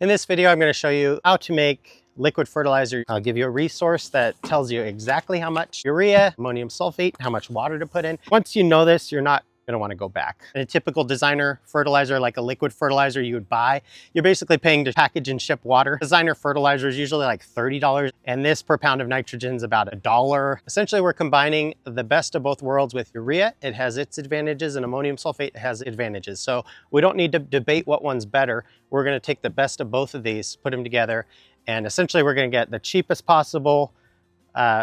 In this video, I'm going to show you how to make liquid fertilizer. I'll give you a resource that tells you exactly how much urea, ammonium sulfate, how much water to put in. Once you know this, you're not going to want to go back. In a typical designer fertilizer, like a liquid fertilizer you would buy, you're basically paying to package and ship water. Designer fertilizer is usually like $30, and this per pound of nitrogen is about $1. Essentially, we're combining the best of both worlds with urea. It has its advantages, and ammonium sulfate has advantages. So we don't need to debate what one's better. We're going to take the best of both of these, put them together, and essentially we're going to get the cheapest possible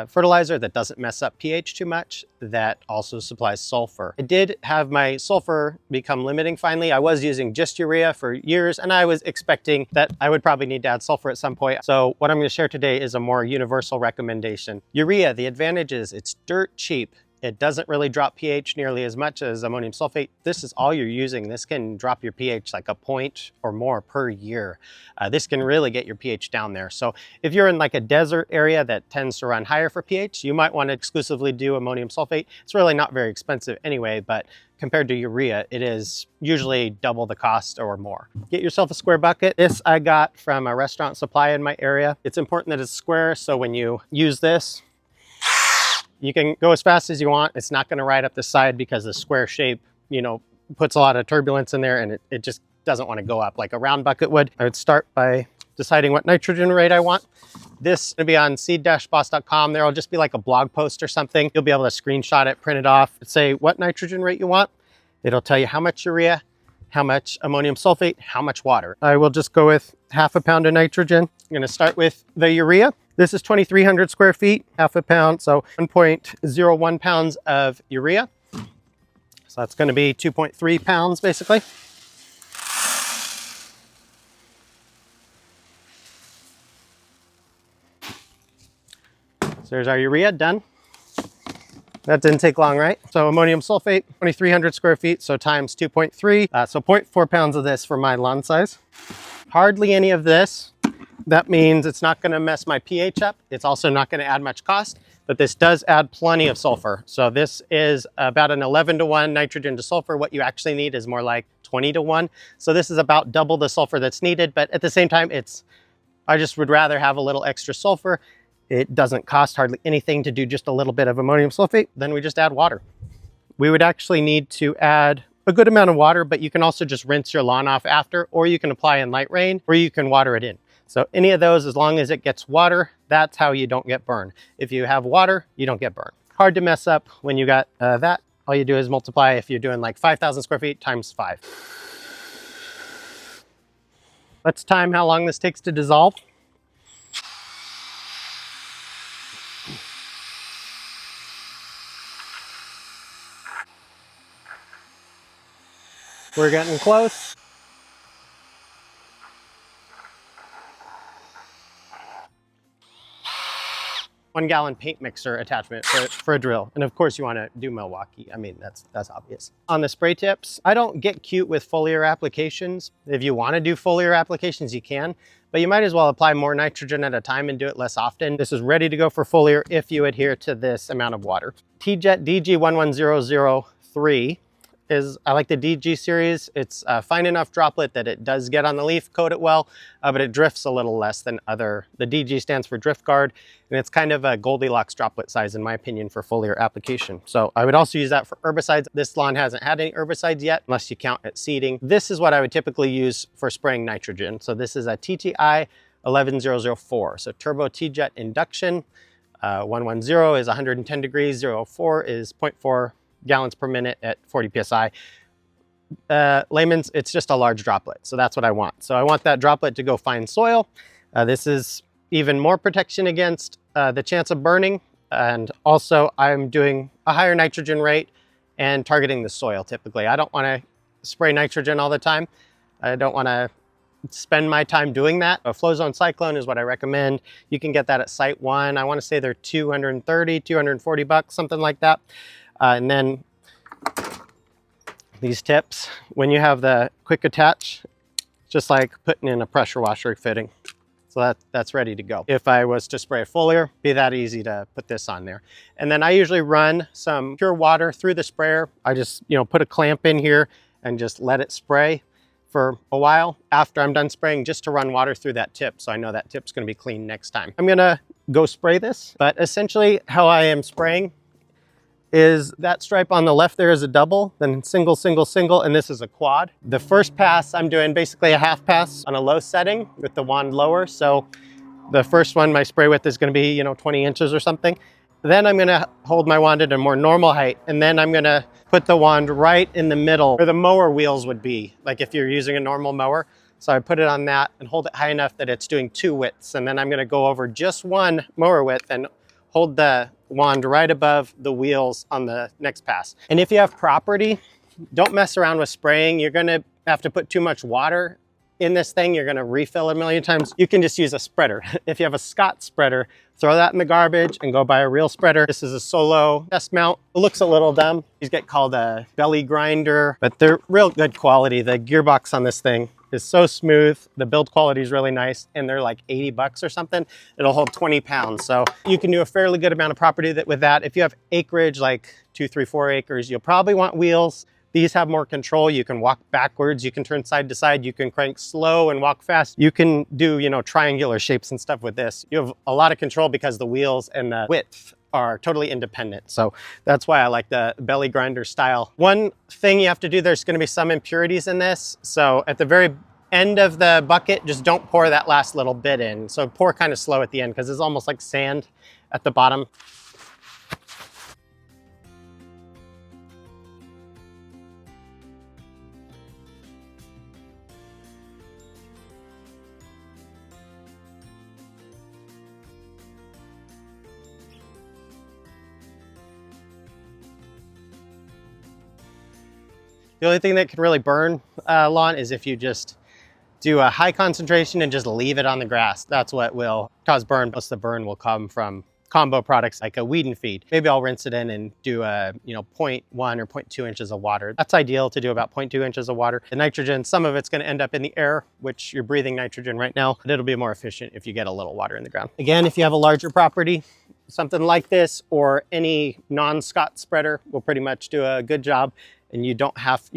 fertilizer that doesn't mess up pH too much, that also supplies sulfur. I did have my sulfur become limiting finally. I was using just urea for years, and I was expecting that I would probably need to add sulfur at some point. So what I'm going to share today is a more universal recommendation. Urea, the advantage is it's dirt cheap. It doesn't really drop pH nearly as much as ammonium sulfate. This is all you're using. This can drop your pH like a point or more per year. This can really get your pH down there. So if you're in like a desert area that tends to run higher for pH, you might want to exclusively do ammonium sulfate. It's really not very expensive anyway, but compared to urea, it is usually double the cost or more. Get yourself a square bucket. This I got from a restaurant supply in my area. It's important that it's square, so when you use this, you can go as fast as you want. It's not going to ride up the side because the square shape, puts a lot of turbulence in there, and it just doesn't want to go up like a round bucket would. I would start by deciding what nitrogen rate I want. This is going to be on seed-boss.com. There will just be like a blog post or something. You'll be able to screenshot it, print it off, say what nitrogen rate you want. It'll tell you how much urea, how much ammonium sulfate, how much water. I will just go with half a pound of nitrogen. I'm going to start with the urea. This is 2,300 square feet, half a pound, so 1.01 pounds of urea. So that's going to be 2.3 pounds basically. So there's our urea done. That didn't take long, right? So ammonium sulfate, 2,300 square feet, so times 2.3, so 0.4 pounds of this for my lawn size. Hardly any of this. That means it's not going to mess my pH up. It's also not going to add much cost, but this does add plenty of sulfur. So this is about an 11-to-1 nitrogen to sulfur. What you actually need is more like 20-to-1. So this is about double the sulfur that's needed, but at the same time, I just would rather have a little extra sulfur. It doesn't cost hardly anything to do just a little bit of ammonium sulfate. Then we just add water. We would actually need to add a good amount of water, but you can also just rinse your lawn off after, or you can apply in light rain, or you can water it in. So any of those, as long as it gets water, that's how you don't get burned. If you have water, you don't get burned. Hard to mess up when you got that. All you do is multiply, if you're doing like 5,000 square feet, times 5. Let's time how long this takes to dissolve. We're getting close. One-gallon paint mixer attachment for a drill. And of course you want to do Milwaukee. I mean, that's obvious. On the spray tips, I don't get cute with foliar applications. If you want to do foliar applications, you can, but you might as well apply more nitrogen at a time and do it less often. This is ready to go for foliar if you adhere to this amount of water. TJet DG11003 I like the DG series. It's a fine enough droplet that it does get on the leaf, coat it well, but it drifts a little less than the DG stands for drift guard, and it's kind of a Goldilocks droplet size in my opinion for foliar application. So I would also use that for herbicides. This lawn hasn't had any herbicides yet, unless you count at seeding. This is what I would typically use for spraying nitrogen. So this is a TTI 11004. So turbo TJet induction. 110 is 110 degrees, 04 is 0.4 gallons per minute at 40 psi. Layman's, it's just a large droplet, so that's what I want. So I want that droplet to go find soil. This is even more protection against the chance of burning, and also I'm doing a higher nitrogen rate and targeting the soil typically. I don't want to spray nitrogen all the time. I don't want to spend my time doing that. A flow zone cyclone is what I recommend. You can get that at Site 1. I want to say they're 230, 240 bucks, something like that. And then these tips, when you have the quick attach, just like putting in a pressure washer fitting. So that's ready to go. If I was to spray a foliar, it'd be that easy to put this on there. And then I usually run some pure water through the sprayer. I just, put a clamp in here and just let it spray. for a while after I'm done spraying, just to run water through that tip, so I know that tip's gonna be clean next time. I'm gonna go spray this, but essentially how I am spraying is that stripe on the left there is a double, then single, single, single, and this is a quad. The first pass, I'm doing basically a half pass on a low setting with the wand lower. So the first one, my spray width is gonna be, 20 inches or something. Then I'm gonna hold my wand at a more normal height, and then I'm gonna put the wand right in the middle where the mower wheels would be, like if you're using a normal mower. So I put it on that and hold it high enough that it's doing 2 widths. And then I'm gonna go over just 1 mower width and hold the wand right above the wheels on the next pass. And if you have property, don't mess around with spraying. You're gonna have to put too much water in this thing. You're gonna refill it a million times. You can just use a spreader. If you have a Scott spreader, throw that in the garbage and go buy a real spreader. This is a Solo test mount. It looks a little dumb. These get called a belly grinder, but they're real good quality. The gearbox on this thing is so smooth. The build quality is really nice, and they're like 80 bucks or something. It'll hold 20 pounds. So you can do a fairly good amount of property with that. If you have acreage, like 2, 3, 4 acres, you'll probably want wheels. These have more control. You can walk backwards, you can turn side to side, you can crank slow and walk fast. You can do, triangular shapes and stuff with this. You have a lot of control because the wheels and the width are totally independent. So that's why I like the belly grinder style. One thing you have to do, there's gonna be some impurities in this. So at the very end of the bucket, just don't pour that last little bit in. So pour kind of slow at the end because it's almost like sand at the bottom. The only thing that can really burn lawn is if you just do a high concentration and just leave it on the grass. That's what will cause burn. Most of the burn will come from combo products like a weed and feed. Maybe I'll rinse it in and do a 0.1 or 0.2 inches of water. That's ideal to do about 0.2 inches of water. The nitrogen, some of it's going to end up in the air, which you're breathing nitrogen right now, but it'll be more efficient if you get a little water in the ground. Again, if you have a larger property, something like this or any non-Scott spreader will pretty much do a good job. And you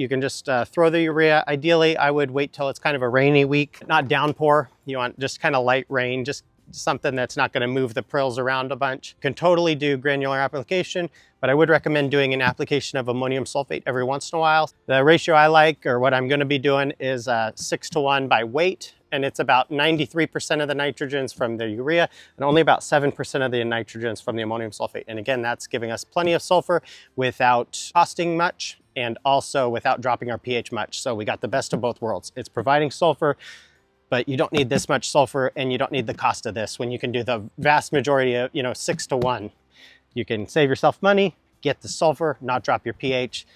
can just throw the urea. Ideally, I would wait till it's kind of a rainy week, not downpour. You want just kind of light rain, just something that's not gonna move the prills around a bunch. You can totally do granular application, but I would recommend doing an application of ammonium sulfate every once in a while. The ratio I like, or what I'm gonna be doing, is 6:1 by weight. And it's about 93% of the nitrogens from the urea and only about 7% of the nitrogens from the ammonium sulfate. And again, that's giving us plenty of sulfur without costing much and also without dropping our pH much. So we got the best of both worlds. It's providing sulfur, but you don't need this much sulfur and you don't need the cost of this when you can do the vast majority of, 6:1. You can save yourself money, get the sulfur, not drop your pH,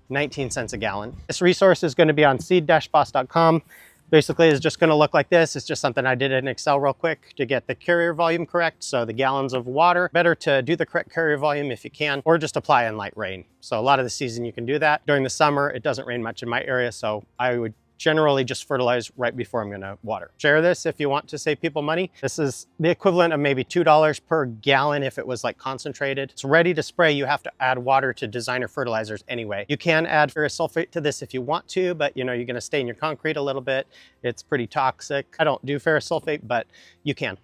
19 cents a gallon. This resource is gonna be on seed-boss.com. Basically, it's just gonna look like this. It's just something I did in Excel real quick to get the carrier volume correct. So the gallons of water, better to do the correct carrier volume if you can, or just apply in light rain. So a lot of the season you can do that. During the summer, it doesn't rain much in my area, so I would generally just fertilize right before I'm gonna water. Share this if you want to save people money. This is the equivalent of maybe $2 per gallon if it was like concentrated. It's ready to spray. You have to add water to designer fertilizers anyway. You can add ferrous sulfate to this if you want to, but you're gonna stain your concrete a little bit. It's pretty toxic. I don't do ferrous sulfate, but you can.